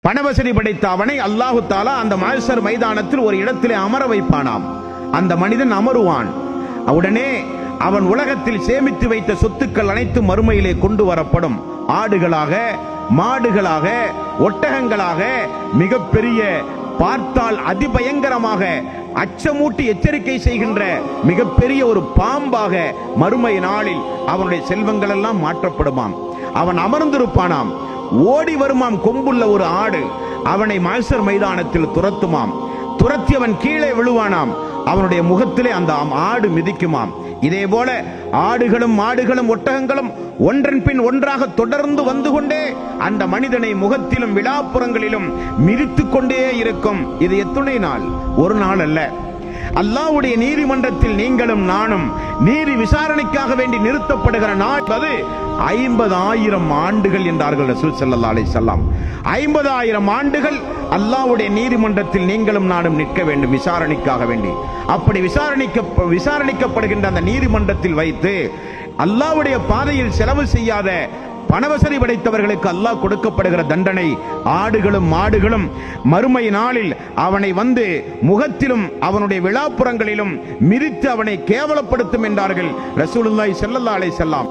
பணவசதி படைத்த அவனை அல்லாஹு தாலா அந்த மஹ்ஷர் மைதானத்தில் ஒரு இடத்திலே அமர வைப்பானாம். அந்த மனிதன் அமருவான். உடனே அவன் உலகத்தில் சேமித்து வைத்த சொத்துக்கள் அனைத்தும் மறுமையிலே கொண்டு வரப்படும். ஆடுகளாக, மாடுகளாக, ஒட்டகங்களாக, மிகப்பெரிய, பார்த்தால் அதிபயங்கரமாக அச்சமூட்டி எச்சரிக்கை செய்கின்ற மிகப்பெரிய ஒரு பாம்பாக மறுமை நாளில் அவனுடைய செல்வங்கள் எல்லாம் மாற்றப்படுமாம். அவன் அமர்ந்திருப்பானாம். ஓடி வருமாம் கொம்புள்ள ஒரு ஆடு. அவனை மஹ்ஷர் மைதானத்தில் துரத்துமாம். துரத்தியவன் கீழே விழுவானாம். அவனுடைய முகத்திலே அந்த ஆடு மிதிக்குமாம். இதே போல ஆடுகளும் மாடுகளும் ஒட்டகங்களும் ஒன்றன் பின் ஒன்றாக தொடர்ந்து வந்து கொண்டே அந்த மனிதனை முகத்திலும் விழாப்புறங்களிலும் மிதித்துக் கொண்டே இருக்கும். இது எத்துணை நாள்? ஒரு நாள் அல்ல. அல்லாஹ்வுடைய நீதிமன்றத்தில் நீங்களும் நானும் நீதி விசாரணைக்காக வேண்டி நிறுத்தப்படுகிற நாள் அது 50,000 ஆண்டுகள் என்றார்கள் ரசூல் ஸல்லல்லாஹு அலைஹி வஸல்லம். 50,000 ஆண்டுகள் அல்லாஹ்வுடைய நீதிமன்றத்தில் நீங்களும் நானும் நிற்க வேண்டும் விசாரணைக்காக வேண்டி. அப்படி விசாரணிக்கப்படுகின்ற அந்த நீதிமன்றத்தில் வைத்து அல்லாஹ்வுடைய பாதையில் செலவு செய்யாத பணவசதி படைத்தவர்களுக்கு அல்லாஹ் கொடுக்கப்படுகிற தண்டனை, ஆடுகளும் மாடுகளும் மறுமை நாளில் அவனை வந்து முகத்திலும் அவனுடைய விழாப்புறங்களிலும் மிதித்து அவனை கேவலப்படுத்தும் என்றார்கள் ரசூலுல்லாஹி ஸல்லல்லாஹு அலைஹி வஸல்லம்.